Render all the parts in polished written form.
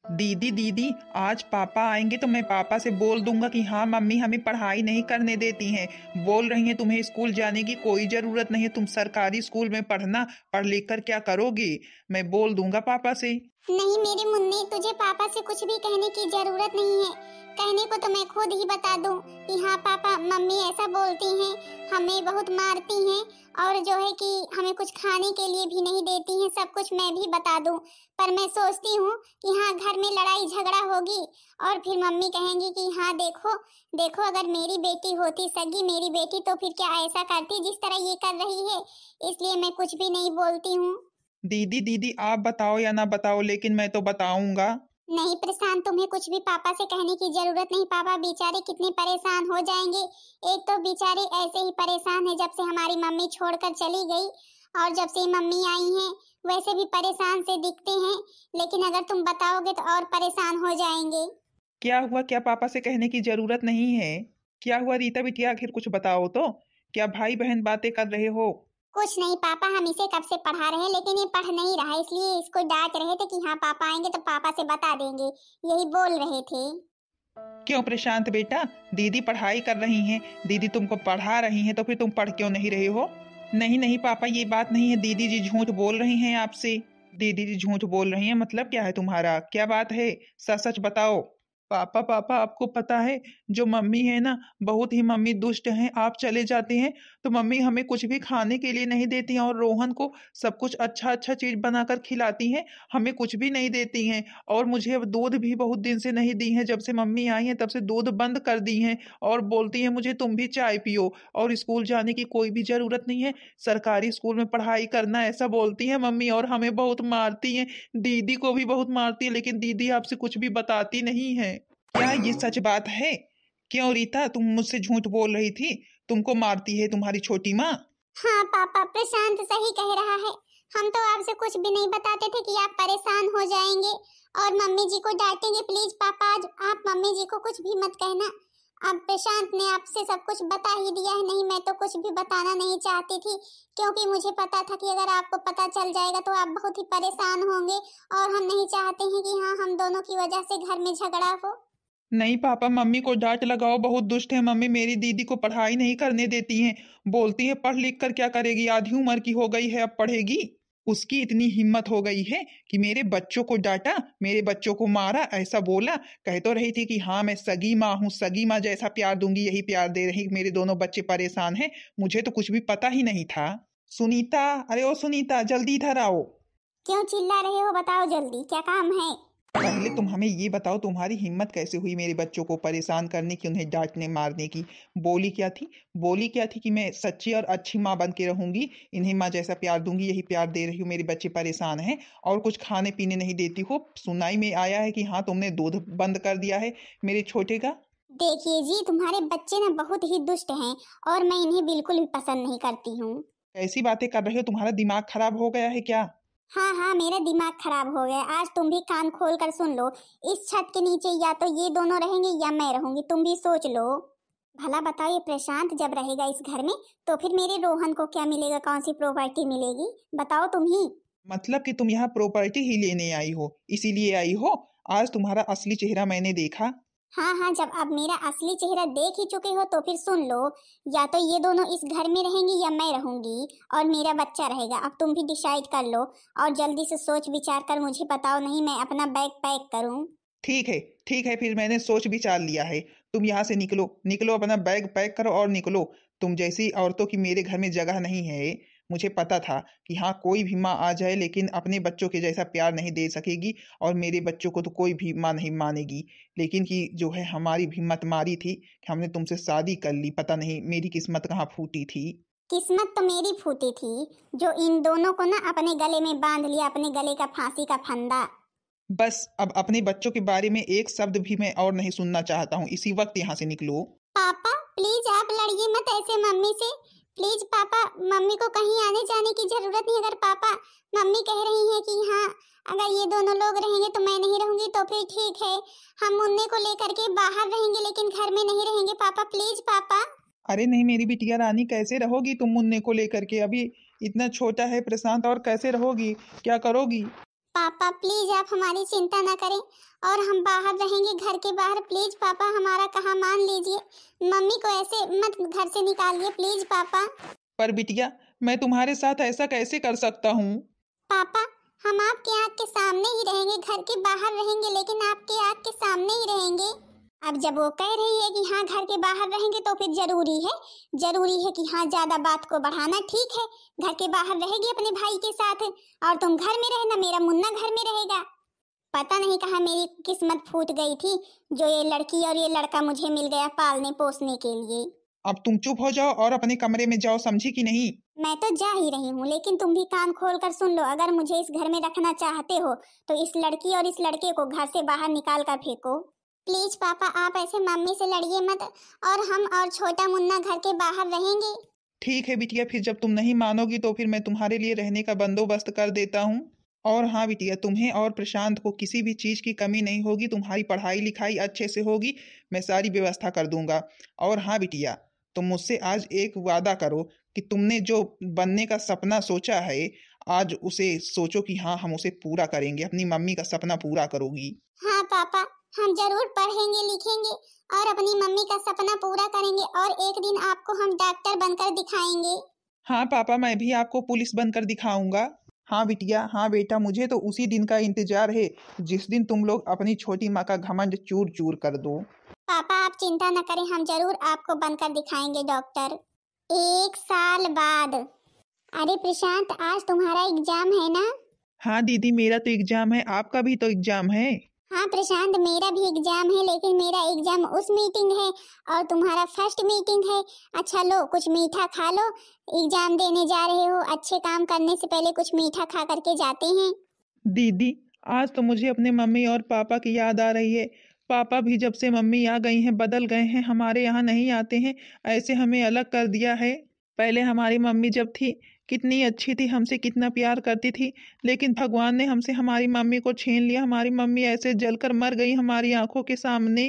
दीदी दीदी, आज पापा आएंगे तो मैं पापा से बोल दूंगा कि हाँ मम्मी हमें पढ़ाई नहीं करने देती हैं। बोल रही हैं तुम्हें स्कूल जाने की कोई जरूरत नहीं है, तुम सरकारी स्कूल में पढ़ना, पढ़ लिख कर क्या करोगी। मैं बोल दूंगा पापा से। नहीं मेरे मुन्ने, तुझे पापा से कुछ भी कहने की जरूरत नहीं है। कहने को तो मैं खुद ही बता दूं कि हाँ पापा मम्मी ऐसा बोलती हैं, हमें बहुत मारती हैं और जो है कि हमें कुछ खाने के लिए भी नहीं देती हैं। सब कुछ मैं भी बता दूं, पर मैं सोचती हूँ कि हाँ घर में लड़ाई झगड़ा होगी और फिर मम्मी कहेंगी कि हाँ देखो देखो, अगर मेरी बेटी होती सगी मेरी बेटी तो फिर क्या ऐसा करती जिस तरह ये कर रही है। इसलिए मैं कुछ भी नहीं बोलती हूँ। दीदी दीदी, आप बताओ या ना बताओ लेकिन मैं तो बताऊंगा। नहीं प्रशांत, तुम्हें कुछ भी पापा से कहने की जरूरत नहीं। पापा बेचारे कितने परेशान हो जाएंगे। एक तो बेचारे ऐसे ही परेशान है जब से हमारी मम्मी छोड़कर चली गई, और जब से मम्मी आई हैं वैसे भी परेशान से दिखते हैं। लेकिन अगर तुम बताओगे तो और परेशान हो जाएंगे। क्या हुआ, क्या पापा से कहने की जरूरत नहीं है? क्या हुआ रीता बिटिया, आखिर कुछ बताओ तो। क्या भाई बहन बातें कर रहे हो? कुछ नहीं पापा, हम इसे कब से पढ़ा रहे हैं लेकिन ये पढ़ नहीं रहा, इसलिए इसको डांट रहे थे कि हाँ पापा आएंगे तो पापा से बता देंगे, यही बोल रहे थे। क्यों प्रशांत बेटा, दीदी पढ़ाई कर रही हैं, दीदी तुमको पढ़ा रही हैं, तो फिर तुम पढ़ क्यों नहीं रहे हो? नहीं नहीं पापा, ये बात नहीं है, दीदी जी झूठ बोल रही हैं आपसे। दीदी जी झूठ बोल रही हैं मतलब क्या है तुम्हारा, क्या बात है? सच सच बताओ। पापा पापा, आपको पता है जो मम्मी है ना, बहुत ही मम्मी दुष्ट हैं। आप चले जाते हैं तो मम्मी हमें कुछ भी खाने के लिए नहीं देती हैं और रोहन को सब कुछ अच्छा अच्छा चीज बनाकर खिलाती हैं, हमें कुछ भी नहीं देती हैं। और मुझे अब दूध भी बहुत दिन से नहीं दी हैं, जब से मम्मी आई हैं तब से दूध बंद कर दी हैं। और बोलती हैं मुझे तुम भी चाय पियो, और स्कूल जाने की कोई भी जरूरत नहीं है, सरकारी स्कूल में पढ़ाई करना, ऐसा बोलती हैं मम्मी। और हमें बहुत मारती हैं, दीदी को भी बहुत मारती है, लेकिन दीदी आपसे कुछ भी बताती नहीं है। क्या ये सच बात है? क्यों रीता, तुम मुझसे झूठ बोल रही थी? तुमको मारती है तुम्हारी छोटी माँ? हाँ पापा, प्रशांत सही कह रहा है। हम तो आपसे कुछ भी नहीं बताते थे कि आप परेशान हो जाएंगे और मम्मी जी को डांटेंगे। प्लीज पापा आज आप मम्मी जी को कुछ भी मत कहना। अब प्रशांत ने आपसे सब कुछ बता ही दिया है। नहीं मैं तो कुछ भी बताना नहीं चाहती थी, क्योंकि मुझे पता था कि अगर आपको पता चल जाएगा तो आप बहुत ही परेशान होंगे, और हम नहीं चाहते हैं कि हाँ हम दोनों की वजह से घर में झगड़ा हो। नहीं पापा, मम्मी को डांट लगाओ, बहुत दुष्ट है मम्मी, मेरी दीदी को पढ़ाई नहीं करने देती हैं। बोलती है पढ़ लिख कर क्या करेगी, आधी उम्र की हो गई है, अब पढ़ेगी? उसकी इतनी हिम्मत हो गई है कि मेरे बच्चों को डांटा, मेरे बच्चों को मारा, ऐसा बोला। कह तो रही थी कि हाँ मैं सगी माँ हूँ, सगी माँ जैसा प्यार दूंगी यही प्यार दे रही, मेरे दोनों बच्चे परेशान हैं। मुझे तो कुछ भी पता ही नहीं था। सुनीता, अरे ओ सुनीता, जल्दी इधर आओ। क्यों चिल्ला रहे हो, बताओ जल्दी क्या काम है। पहले तुम हमें ये बताओ, तुम्हारी हिम्मत कैसे हुई मेरे बच्चों को परेशान करने की, उन्हें डांटने मारने की? बोली क्या थी? बोली क्या थी कि मैं सच्ची और अच्छी माँ बन के रहूंगी, इन्हें माँ जैसा प्यार दूंगी, यही प्यार दे रही हूँ, मेरे बच्चे परेशान हैं और कुछ खाने पीने नहीं देती हो। सुनाई में आया है कि हाँ तुमने दूध बंद कर दिया है मेरे छोटे का। देखिए जी, तुम्हारे बच्चे ना बहुत ही दुष्ट हैं और मैं इन्हें बिल्कुल भी पसंद नहीं करती हूँ। ऐसी बातें कर रहे हो, तुम्हारा दिमाग खराब हो गया है क्या? हाँ हाँ, मेरा दिमाग खराब हो गया। आज तुम भी कान खोल कर सुन लो, इस छत के नीचे या तो ये दोनों रहेंगे या मैं रहूंगी, तुम भी सोच लो। भला बताओ, ये प्रशांत जब रहेगा इस घर में तो फिर मेरे रोहन को क्या मिलेगा, कौन सी प्रॉपर्टी मिलेगी, बताओ तुम ही। मतलब कि तुम यहाँ प्रॉपर्टी ही लेने आई हो, इसीलिए आई हो? आज तुम्हारा असली चेहरा मैंने देखा। हाँ हाँ, जब अब मेरा असली चेहरा देख ही चुके हो तो फिर सुन लो, या तो ये दोनों इस घर में रहेंगी या मैं रहूंगी और मेरा बच्चा रहेगा। अब तुम भी डिसाइड कर लो और जल्दी से सोच विचार कर मुझे बताओ, नहीं मैं अपना बैग पैक करूं। ठीक है ठीक है, फिर मैंने सोच विचार लिया है। तुम यहाँ से निकलो, निकलो, अपना बैग पैक करो और निकलो। तुम जैसी औरतों की मेरे घर में जगह नहीं है। मुझे पता था कि हाँ कोई भी माँ आ जाए लेकिन अपने बच्चों के जैसा प्यार नहीं दे सकेगी, और मेरे बच्चों को तो कोई भी माँ नहीं मानेगी। लेकिन कि जो है हमारी भी मत मारी थी कि हमने तुमसे शादी कर ली, पता नहीं मेरी किस्मत कहाँ फूटी थी। किस्मत तो मेरी फूटी थी जो इन दोनों को ना अपने गले में बांध लिया, अपने गले का फांसी का फंदा। बस अब अपने बच्चों के बारे में एक शब्द भी मैं और नहीं सुनना चाहता हूँ, इसी वक्त यहाँ से निकलो। पापा प्लीज आप लड़िए मत ऐसे मम्मी से, प्लीज पापा। मम्मी को कहीं आने जाने की जरूरत नहीं। अगर पापा मम्मी कह रही हैं कि हाँ अगर ये दोनों लोग रहेंगे तो मैं नहीं रहूंगी तो फिर ठीक है, हम मुन्ने को लेकर के बाहर रहेंगे लेकिन घर में नहीं रहेंगे। पापा प्लीज पापा। अरे नहीं मेरी बिटिया रानी, कैसे रहोगी तुम मुन्ने को लेकर के? अभी इतना छोटा है प्रशांत, और कैसे रहोगी, क्या करोगी? पापा प्लीज आप हमारी चिंता ना करें और हम बाहर रहेंगे, घर के बाहर। प्लीज पापा हमारा कहा मान लीजिए, मम्मी को ऐसे मत घर से निकालिए प्लीज पापा। पर बिटिया, मैं तुम्हारे साथ ऐसा कैसे कर सकता हूँ? पापा हम आपके आँख के सामने ही रहेंगे, घर के बाहर रहेंगे लेकिन आपके आँख के सामने ही रहेंगे। अब जब वो कह रही है कि हाँ घर के बाहर रहेंगे तो फिर जरूरी है कि हाँ ज्यादा बात को बढ़ाना। ठीक है, घर के बाहर रहेगी अपने भाई के साथ और तुम घर में रहना, मेरा मुन्ना घर में रहेगा। पता नहीं कहाँ मेरी किस्मत फूट गई थी जो ये लड़की और ये लड़का मुझे मिल गया पालने पोसने के लिए। अब तुम चुप हो जाओ और अपने कमरे में जाओ, समझी कि नहीं? मैं तो जा ही रही हूँ, लेकिन तुम भी कान खोल कर सुन लो। अगर मुझे इस घर में रखना चाहते हो तो इस लड़की और इस लड़के को घर से बाहर निकाल कर फेंको। प्लीज पापा आप ऐसे मम्मी से लड़िए मत, और हम और छोटा मुन्ना घर के बाहर रहेंगे। ठीक है बिटिया, फिर जब तुम नहीं मानोगी तो फिर मैं तुम्हारे लिए रहने का बंदोबस्त कर देता हूँ। और हाँ बिटिया, तुम्हें और प्रशांत को किसी भी चीज़ की कमी नहीं होगी, तुम्हारी पढ़ाई लिखाई अच्छे से होगी, मैं सारी व्यवस्था कर दूंगा। और हाँ बिटिया, तुम मुझसे आज एक वादा करो कि तुमने जो बनने का सपना सोचा है आज उसे सोचो कि हाँ हम उसे पूरा करेंगे, अपनी मम्मी का सपना पूरा करोगी। हाँ पापा, हम जरूर पढ़ेंगे लिखेंगे और अपनी मम्मी का सपना पूरा करेंगे, और एक दिन आपको हम डॉक्टर बनकर दिखाएंगे। हाँ पापा, मैं भी आपको पुलिस बनकर दिखाऊंगा। हाँ बिटिया, हाँ बेटा, मुझे तो उसी दिन का इंतजार है जिस दिन तुम लोग अपनी छोटी माँ का घमंड चूर चूर कर दो। पापा आप चिंता न करें, हम जरूर आपको बनकर दिखाएंगे डॉक्टर। 1 साल बाद। अरे प्रशांत आज तुम्हारा एग्जाम है ना? हाँ दीदी, मेरा तो एग्जाम है, आपका भी तो एग्जाम है। हाँ प्रशांत मेरा भी एग्जाम है, लेकिन मेरा एग्जाम उस मीटिंग है और तुम्हारा फर्स्ट मीटिंग है। अच्छा लो कुछ मीठा खा लो, एग्जाम देने जा रहे हो, अच्छे काम करने से पहले कुछ मीठा खा करके जाते हैं। दीदी आज तो मुझे अपने मम्मी और पापा की याद आ रही है। पापा भी जब से मम्मी आ गई हैं बदल गए हैं, हमारे यहाँ नहीं आते हैं, ऐसे हमें अलग कर दिया है। पहले हमारी मम्मी जब थी कितनी अच्छी थी, हमसे कितना प्यार करती थी, लेकिन भगवान ने हमसे हमारी मम्मी को छीन लिया। हमारी मम्मी ऐसे जलकर मर गई हमारी आंखों के सामने।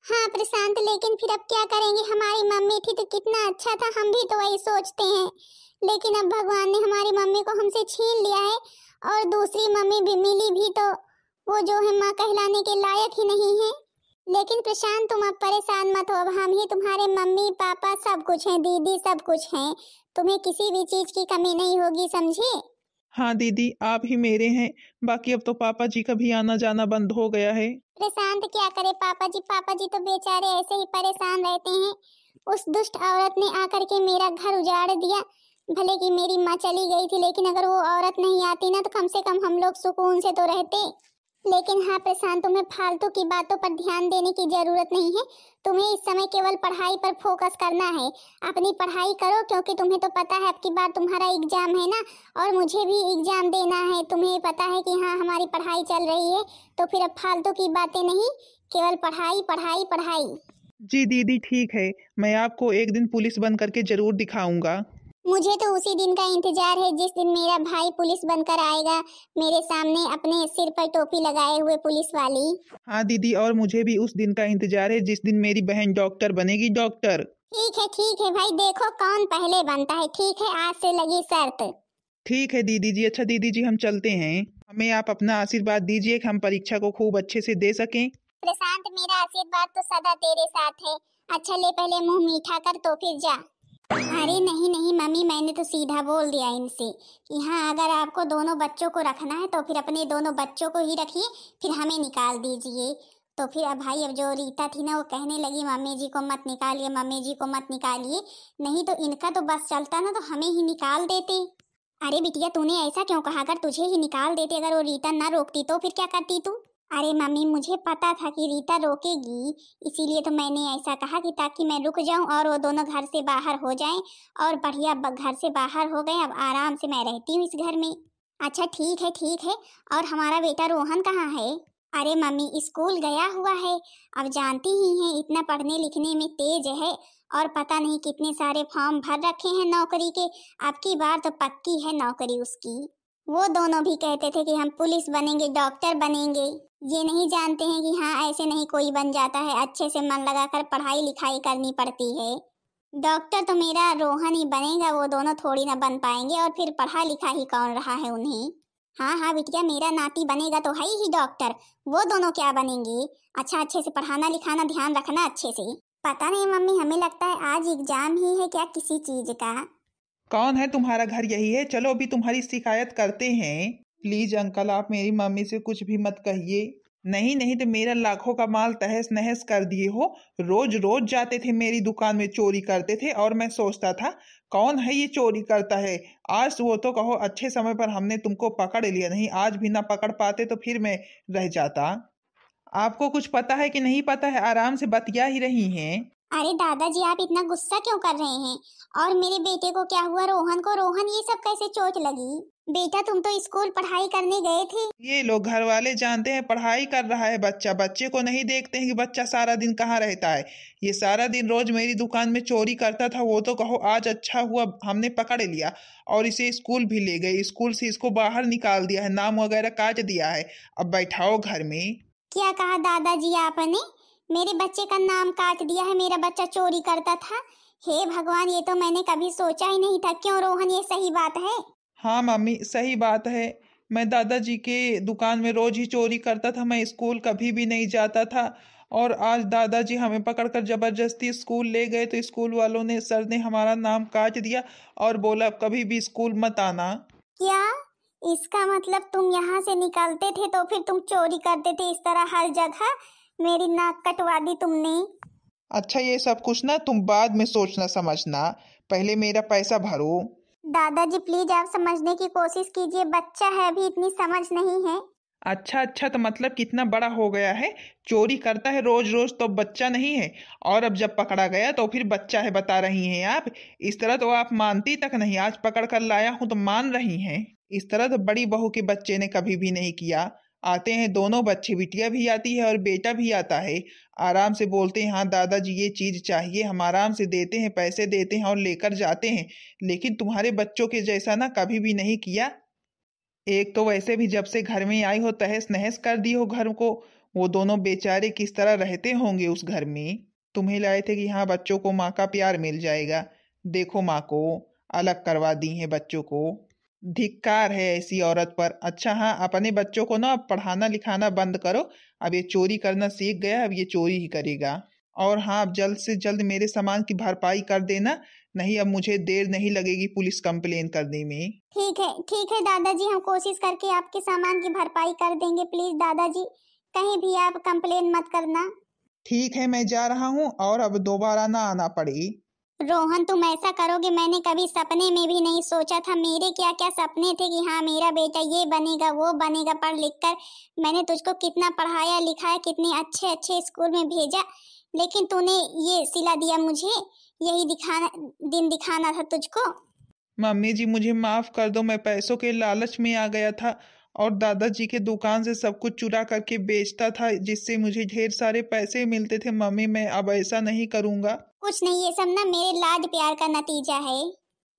हाँ प्रशांत लेकिन फिर अब क्या करेंगे, हमारी मम्मी थी तो कितना अच्छा था, हम भी तो वही सोचते हैं। लेकिन अब भगवान ने हमारी मम्मी को हमसे छीन लिया है और दूसरी मम्मी भी मिली भी तो वो जो है माँ कहलाने के लायक ही नहीं है। लेकिन प्रशांत तुम अब परेशान मत हो, अब हम ही तुम्हारे मम्मी पापा सब कुछ हैं, दीदी सब कुछ हैं, तुम्हें किसी भी चीज की कमी नहीं होगी, समझे? हाँ दीदी, आप ही मेरे हैं, बाकी अब तो पापा जी का भी आना जाना बंद हो गया है। प्रशांत क्या करे पापा जी तो बेचारे ऐसे ही परेशान रहते हैं। उस दुष्ट औरत ने आकर के मेरा घर उजाड़ दिया। भले कि मेरी माँ चली गई थी, लेकिन अगर वो औरत नहीं आती ना तो कम से कम हम लोग सुकून से तो रहते। लेकिन हाँ प्रशांत तुम्हें फालतू की बातों पर ध्यान देने की जरूरत नहीं है, तुम्हें इस समय केवल पढ़ाई पर फोकस करना है। अपनी पढ़ाई करो, क्योंकि तुम्हें तो पता है अब की बार तुम्हारा एग्जाम है ना, और मुझे भी एग्जाम देना है। तुम्हें पता है कि हाँ हमारी पढ़ाई चल रही है, तो फिर अब फालतू की बातें नहीं, केवल पढ़ाई पढ़ाई पढ़ाई। जी दीदी ठीक है, मैं आपको एक दिन पुलिस बन करके जरूर दिखाऊंगा। मुझे तो उसी दिन का इंतजार है जिस दिन मेरा भाई पुलिस बनकर आएगा मेरे सामने, अपने सिर पर टोपी लगाए हुए पुलिस वाली। हाँ दीदी, और मुझे भी उस दिन का इंतजार है जिस दिन मेरी बहन डॉक्टर बनेगी, डॉक्टर। ठीक है भाई, देखो कौन पहले बनता है। ठीक है, आज से लगी शर्त। ठीक है दीदी जी। अच्छा दीदी जी हम चलते हैं, हमें आप अपना आशीर्वाद दीजिए कि हम परीक्षा को खूब अच्छे से दे सकें। प्रशांत मेरा आशीर्वाद तो सदा तेरे साथ है। अच्छा ले पहले मुंह मीठा कर तो फिर जा। अरे नहीं मम्मी, मैंने तो सीधा बोल दिया इनसे कि हाँ अगर आपको दोनों बच्चों को रखना है तो फिर अपने दोनों बच्चों को ही रखिए, फिर हमें निकाल दीजिए। तो फिर अब भाई अब जो रीता थी ना वो कहने लगी मम्मी जी को मत निकालिए, मम्मी जी को मत निकालिए, नहीं तो इनका तो बस चलता ना तो हमें ही निकाल देते। अरे बिटिया तूने ऐसा क्यों कहा, अगर तुझे ही निकाल देते, अगर वो रीता ना रोकती तो फिर क्या करती तू? अरे मम्मी मुझे पता था कि रीता रोकेगी, इसीलिए तो मैंने ऐसा कहा कि ताकि मैं रुक जाऊं और वो दोनों घर से बाहर हो जाएं, और बढ़िया घर से बाहर हो गए, अब आराम से मैं रहती हूँ इस घर में। अच्छा ठीक है, और हमारा बेटा रोहन कहाँ है? अरे मम्मी स्कूल गया हुआ है, अब जानती ही हैं इतना पढ़ने लिखने में तेज है, और पता नहीं कितने सारे फॉर्म भर रखे हैं नौकरी के, अब की बार तो पक्की है नौकरी उसकी। वो दोनों भी कहते थे कि हम पुलिस बनेंगे, डॉक्टर बनेंगे, ये नहीं जानते हैं कि हाँ ऐसे नहीं कोई बन जाता है, अच्छे से मन लगाकर पढ़ाई लिखाई करनी पड़ती है। डॉक्टर तो मेरा रोहन ही बनेगा, वो दोनों थोड़ी ना बन पाएंगे, और फिर पढ़ा लिखा ही कौन रहा है उन्हें। हाँ हाँ बिटिया, मेरा नाती बनेगा तो है ही डॉक्टर, वो दोनों क्या बनेंगे। अच्छा, अच्छे से पढ़ाना लिखाना, ध्यान रखना अच्छे से। पता नहीं मम्मी, हमें लगता है आज एग्जाम ही है क्या किसी चीज का। कौन है तुम्हारा घर यही है? चलो अभी तुम्हारी शिकायत करते हैं। प्लीज अंकल, आप मेरी मम्मी से कुछ भी मत कहिए। नहीं नहीं तो मेरा लाखों का माल तहस नहस कर दिए हो। रोज रोज जाते थे मेरी दुकान में, चोरी करते थे और मैं सोचता था कौन है ये चोरी करता है। आज वो तो कहो अच्छे समय पर हमने तुमको पकड़ लिया, नहीं आज भी ना पकड़ पाते तो फिर मैं रह जाता। आपको कुछ पता है कि नहीं पता है? आराम से बतिया ही रही हैं। अरे दादाजी, आप इतना गुस्सा क्यों कर रहे हैं? और मेरे बेटे को क्या हुआ? रोहन को, रोहन ये सब कैसे चोट लगी? बेटा तुम तो स्कूल पढ़ाई करने गए थे। ये लोग घर वाले जानते हैं पढ़ाई कर रहा है बच्चा, बच्चे को नहीं देखते हैं कि बच्चा सारा दिन कहाँ रहता है। ये सारा दिन रोज मेरी दुकान में चोरी करता था, वो तो कहो आज अच्छा हुआ हमने पकड़ लिया और इसे स्कूल भी ले गए। स्कूल से इसको बाहर निकाल दिया है, नाम वगैरह काट दिया है। अब बैठाओ घर में। क्या कहा दादाजी आपने? मेरे बच्चे का नाम काट दिया है? मेरा बच्चा चोरी करता था? हे भगवान, ये तो मैंने कभी सोचा ही नहीं था। क्यों रोहन, ये सही बात है? हाँ मम्मी, सही बात है। मैं दादाजी के दुकान में रोज ही चोरी करता था, मैं स्कूल कभी भी नहीं जाता था। और आज दादाजी हमें पकड़कर जबरदस्ती स्कूल ले गए तो स्कूल वालों ने, सर ने हमारा नाम काट दिया और बोला कभी भी स्कूल मत आना। क्या इसका मतलब तुम यहाँ से निकलते थे तो फिर तुम चोरी करते थे इस तरह हर जगह? मेरी नाक कटवा दी तुमने। अच्छा, ये सब कुछ ना तुम बाद में सोचना समझना, पहले मेरा पैसा भरो। दादाजी प्लीज आप समझने की कोशिश कीजिए, बच्चा है, अभी इतनी समझ नहीं है। अच्छा अच्छा, तो मतलब कितना बड़ा हो गया है? चोरी करता है रोज रोज तो बच्चा नहीं है, और अब जब पकड़ा गया तो फिर बच्चा है बता रही हैं आप? इस तरह तो आप मानती तक नहीं, आज पकड़ कर लाया हूं तो मान रही हैं। इस तरह तो बड़ी बहू के बच्चे ने कभी भी नहीं किया। आते हैं दोनों बच्चे, बिटिया भी आती है और बेटा भी आता है। आराम से बोलते हैं हाँ दादाजी ये चीज चाहिए, हम आराम से देते हैं, पैसे देते हैं और लेकर जाते हैं। लेकिन तुम्हारे बच्चों के जैसा ना कभी भी नहीं किया। एक तो वैसे भी जब से घर में आई हो तहस नहस कर दी हो घर को। वो दोनों बेचारे किस तरह रहते होंगे उस घर में। तुम्हें लाए थे कि हाँ बच्चों को माँ का प्यार मिल जाएगा, देखो माँ को अलग करवा दी है बच्चों को। धिक्कार है ऐसी औरत पर। अच्छा हाँ, अपने बच्चों को ना अब पढ़ाना लिखाना बंद करो। अब ये चोरी करना सीख गया, अब ये चोरी ही करेगा। और हाँ, अब जल्द से जल्द मेरे सामान की भरपाई कर देना, नहीं अब मुझे देर नहीं लगेगी पुलिस कंप्लेन करने में। ठीक है दादाजी, हम कोशिश करके आपके सामान की भरपाई कर देंगे। प्लीज दादाजी, कहीं भी आप कंप्लेन मत करना। ठीक है, मैं जा रहा हूँ और अब दोबारा ना आना पड़े। रोहन तुम ऐसा करोगे मैंने कभी सपने में भी नहीं सोचा था। मेरे क्या क्या सपने थे कि हाँ मेरा बेटा ये बनेगा वो बनेगा पढ़ लिख कर। मैंने तुझको कितना पढ़ाया लिखाया, कितने अच्छे अच्छे स्कूल में भेजा, लेकिन तूने ये सिला दिया मुझे। यही दिन दिखाना था तुझको। मम्मी जी मुझे माफ कर दो, मैं पैसों के लालच में आ गया था और दादाजी के दुकान से सब कुछ चुरा करके बेचता था, जिससे मुझे ढेर सारे पैसे मिलते थे। मम्मी मैं अब ऐसा नहीं करूँगा। कुछ नहीं, ये सब ना मेरे लाड प्यार का नतीजा है।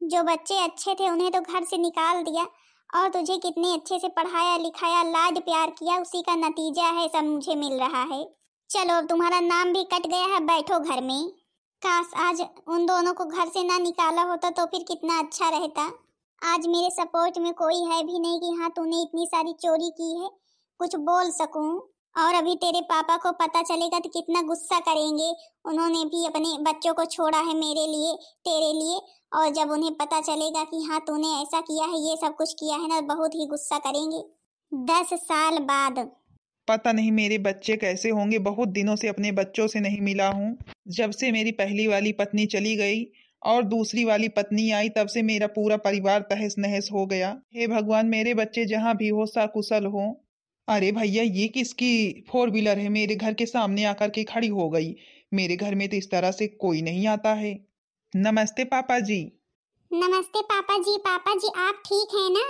जो बच्चे अच्छे थे उन्हें तो घर से निकाल दिया, और तुझे कितने अच्छे से पढ़ाया लिखाया, लाड प्यार किया, उसी का नतीजा है सब मुझे मिल रहा है। चलो अब तुम्हारा नाम भी कट गया है, बैठो घर में। काश आज उन दोनों को घर से ना निकाला होता तो फिर कितना अच्छा रहता। आज मेरे सपोर्ट में कोई है भी नहीं कि हाँ तूने इतनी सारी चोरी की है, कुछ बोल सकूं। और अभी तेरे पापा को पता चलेगा तो कितना गुस्सा करेंगे। उन्होंने भी अपने बच्चों को छोड़ा है मेरे लिए, तेरे लिए, और जब उन्हें पता चलेगा कि हाँ तूने ऐसा किया है, ये सब कुछ किया है ना, बहुत ही गुस्सा करेंगे। 10 साल बाद। पता नहीं मेरे बच्चे कैसे होंगे, बहुत दिनों से अपने बच्चों से नहीं मिला हूँ। जब से मेरी पहली वाली पत्नी चली गई और दूसरी वाली पत्नी आई, तब से मेरा पूरा परिवार तहस नहस हो गया। हे भगवान, मेरे बच्चे जहाँ भी हो सकुशल हो। अरे भैया, ये किसकी 4 व्हीलर है मेरे घर के सामने आकर के खड़ी हो गई? मेरे घर में तो इस तरह से कोई नहीं आता है। नमस्ते पापा जी। नमस्ते पापा जी। पापा जी आप ठीक हैं ना?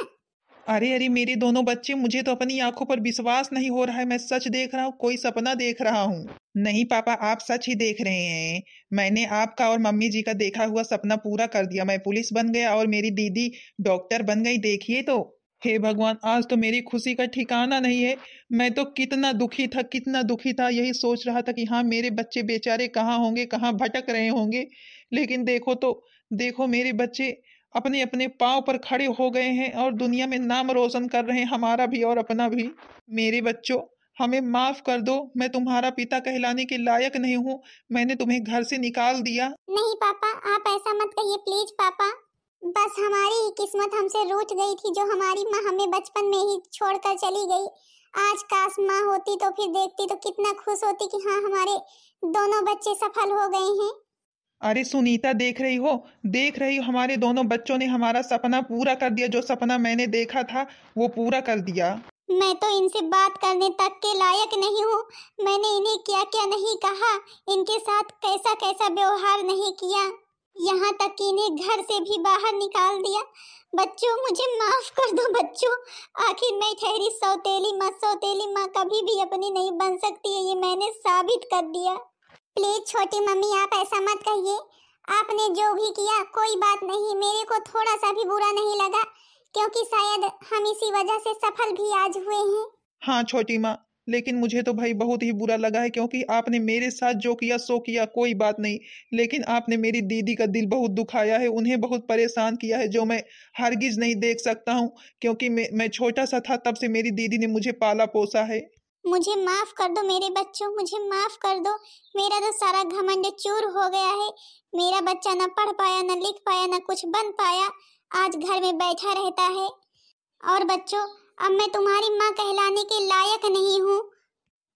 अरे अरे मेरे दोनों बच्चे, मुझे तो अपनी आंखों पर विश्वास नहीं हो रहा है। मैं सच देख रहा हूँ, कोई सपना देख रहा हूँ। नहीं पापा, आप सच ही देख रहे हैं। मैंने आपका और मम्मी जी का देखा हुआ सपना पूरा कर दिया। मैं पुलिस बन गया और मेरी दीदी डॉक्टर बन गई, देखिए तो। हे भगवान, आज तो मेरी खुशी का ठिकाना नहीं है। मैं तो कितना दुखी था, कितना दुखी था। यही सोच रहा था कि हाँ मेरे बच्चे बेचारे कहाँ होंगे, कहाँ भटक रहे होंगे। लेकिन देखो तो, देखो मेरे बच्चे अपने अपने पाँव पर खड़े हो गए हैं और दुनिया में नाम रोशन कर रहे हैं, हमारा भी और अपना भी। मेरे बच्चों, हमें माफ कर दो, मैं तुम्हारा पिता कहलाने के लायक नहीं हूँ। मैंने तुम्हें घर से निकाल दिया। नहीं पापा, आप ऐसा मत कहिए प्लीज पापा। बस हमारी ही किस्मत हमसे रूठ गई थी जो हमारी माँ हमें बचपन में ही छोड़कर चली गई। आज काश माँ होती तो फिर देखती तो कितना खुश होती कि हाँ हमारे दोनों बच्चे सफल हो गए हैं। अरे सुनीता, देख रही हो, हमारे दोनों बच्चों ने हमारा सपना पूरा कर दिया। जो सपना मैंने देखा था वो पूरा कर दिया। मैं तो इनसे बात करने तक के लायक नहीं हूँ। मैंने इन्हें क्या क्या नहीं कहा, इनके साथ कैसा कैसा व्यवहार नहीं किया, यहाँ तक कि इन्हें घर से भी बाहर निकाल दिया। बच्चों मुझे माफ कर दो बच्चों। आखिर मैं ठहरी सौतेली माँ कभी भी अपनी नहीं बन सकती है, ये मैंने साबित कर दिया। प्लीज छोटी मम्मी आप ऐसा मत कहिए। आपने जो भी किया कोई बात नहीं, मेरे को थोड़ा सा भी बुरा नहीं लगा, क्योंकि शायद हम इसी वजह से सफल भी आज हुए हैं। हाँ छोटी माँ, लेकिन मुझे तो भाई बहुत ही बुरा लगा है, क्योंकि आपने मेरे साथ जो किया सो किया, कोई बात नहीं, लेकिन आपने मेरी दीदी का दिल बहुत दुखाया है, उन्हें बहुत परेशान किया है, जो मैं हरगिज नहीं देख सकता हूँ। क्योंकि मैं छोटा सा था तब से मेरी दीदी ने मुझे पाला पोसा है। मुझे माफ कर दो मेरे बच्चों, मुझे माफ कर दो। मेरा तो सारा घमंड चूर हो गया है। मेरा बच्चा न पढ़ पाया, न लिख पाया, न कुछ बन पाया, आज घर में बैठा रहता है। और बच्चों, अब मैं तुम्हारी माँ कहलाने के लायक नहीं हूँ।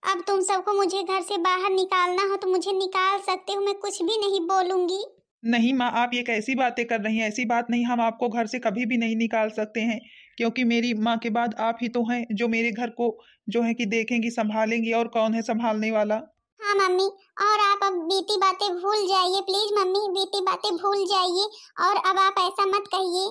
अब तुम सबको मुझे घर से बाहर निकालना हो तो मुझे निकाल सकते हो, मैं कुछ भी नहीं बोलूंगी। नहीं माँ, आप ये कैसी बातें कर रही हैं? ऐसी बात नहीं, हम आपको घर से कभी भी नहीं निकाल सकते हैं, क्योंकि मेरी माँ के बाद आप ही तो हैं जो मेरे घर को जो है कि देखेंगी, संभालेंगी, और कौन है संभालने वाला। हाँ मम्मी, और आप अब बीती बातें भूल जाइए प्लीज मम्मी, बीती बातें भूल जाइए। और अब आप ऐसा मत कहिए।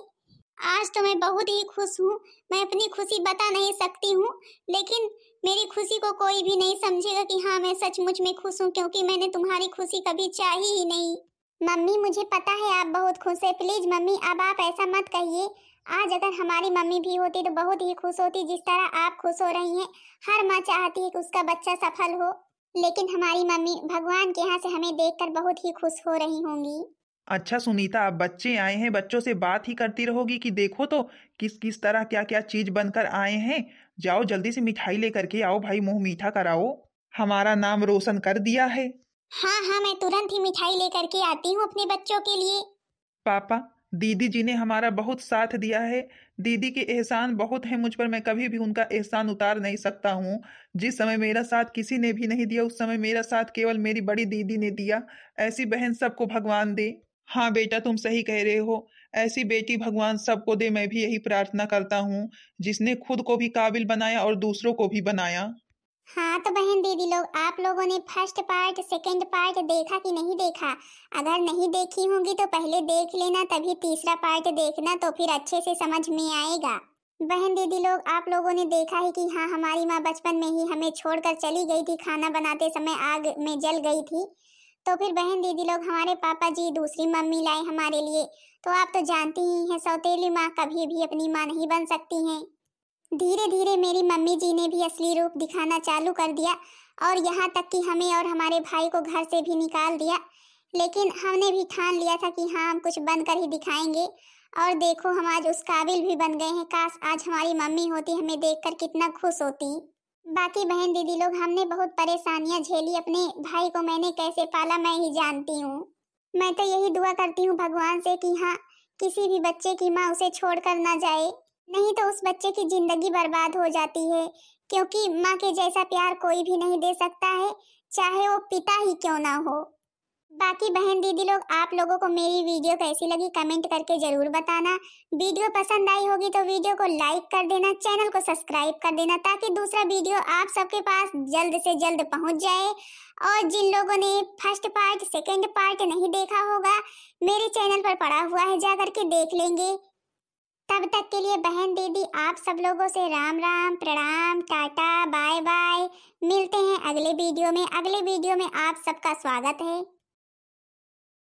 आज तो मैं बहुत ही खुश हूँ। मैं अपनी खुशी बता नहीं सकती हूँ, लेकिन मेरी खुशी को कोई भी नहीं समझेगा कि हाँ मैं सचमुच में खुश हूँ, क्योंकि मैंने तुम्हारी खुशी कभी चाही ही नहीं। मम्मी मुझे पता है आप बहुत खुश है। प्लीज मम्मी अब आप ऐसा मत कहिए। आज अगर हमारी मम्मी भी होती तो बहुत ही खुश होती, जिस तरह आप खुश हो रही हैं। हर माँ चाहती है कि उसका बच्चा सफल हो, लेकिन हमारी मम्मी भगवान के यहाँ से हमें देखकर बहुत ही खुश हो रही होंगी। अच्छा सुनीता, अब बच्चे आए हैं, बच्चों से बात ही करती रहोगी कि देखो तो किस किस तरह क्या क्या चीज बनकर आए हैं। जाओ जल्दी से मिठाई लेकर के आओ भाई, मुंह मीठा कराओ, हमारा नाम रोशन कर दिया है। हाँ हाँ, मैं तुरंत ही मिठाई लेकर के आती हूँ अपने बच्चों के लिए। पापा, दीदी जी ने हमारा बहुत साथ दिया है। दीदी के एहसान बहुत है मुझ पर, मैं कभी भी उनका एहसान उतार नहीं सकता हूँ। जिस समय मेरा साथ किसी ने भी नहीं दिया, उस समय मेरा साथ केवल मेरी बड़ी दीदी ने दिया। ऐसी बहन सबको भगवान दे। हाँ बेटा, तुम सही कह रहे हो, ऐसी बेटी भगवान सबको दे। मैं भी यही प्रार्थना करता हूँ, जिसने खुद को भी काबिल बनाया और दूसरों को भी बनाया। हाँ तो बहन दीदी लोग, आप लोगों ने फर्स्ट पार्ट सेकंड पार्ट देखा कि नहीं देखा? अगर नहीं देखी होंगी तो पहले देख लेना, तभी तीसरा पार्ट देखना, तो फिर अच्छे से समझ में आएगा। बहन दीदी लोग, आप लोगों ने देखा है कि हाँ हमारी माँ बचपन में ही हमें छोड़कर चली गई थी, खाना बनाते समय आग में जल गई थी। तो फिर बहन दीदी लोग हमारे पापा जी दूसरी मम्मी लाए हमारे लिए। तो आप तो जानती ही हैं, सौतेली माँ कभी भी अपनी माँ नहीं बन सकती हैं। धीरे धीरे मेरी मम्मी जी ने भी असली रूप दिखाना चालू कर दिया, और यहाँ तक कि हमें और हमारे भाई को घर से भी निकाल दिया। लेकिन हमने भी ठान लिया था कि हाँ हम कुछ बनकर ही दिखाएंगे, और देखो हम आज उस काबिल भी बन गए हैं। काश आज हमारी मम्मी होती, हमें देखकर कितना खुश होती। बाकी बहन दीदी लोग, हमने बहुत परेशानियां झेली, अपने भाई को मैंने कैसे पाला मैं ही जानती हूँ। मैं तो यही दुआ करती हूँ भगवान से कि हाँ किसी भी बच्चे की माँ उसे छोड़कर ना जाए, नहीं तो उस बच्चे की जिंदगी बर्बाद हो जाती है। क्योंकि माँ के जैसा प्यार कोई भी नहीं दे सकता है, चाहे वो पिता ही क्यों ना हो। बाकी बहन दीदी लोग, आप लोगों को मेरी वीडियो कैसी लगी कमेंट करके जरूर बताना। वीडियो पसंद आई होगी तो वीडियो को लाइक कर देना, चैनल को सब्सक्राइब कर देना, ताकि दूसरा वीडियो आप सबके पास जल्द से जल्द पहुंच जाए। और जिन लोगों ने फर्स्ट पार्ट सेकंड पार्ट नहीं देखा होगा, मेरे चैनल पर पड़ा हुआ है, जा करके देख लेंगे। तब तक के लिए बहन दीदी आप सब लोगों से राम राम, प्रणाम, टाटा, बाय बाय। मिलते हैं अगले वीडियो में। अगले वीडियो में आप सबका स्वागत है।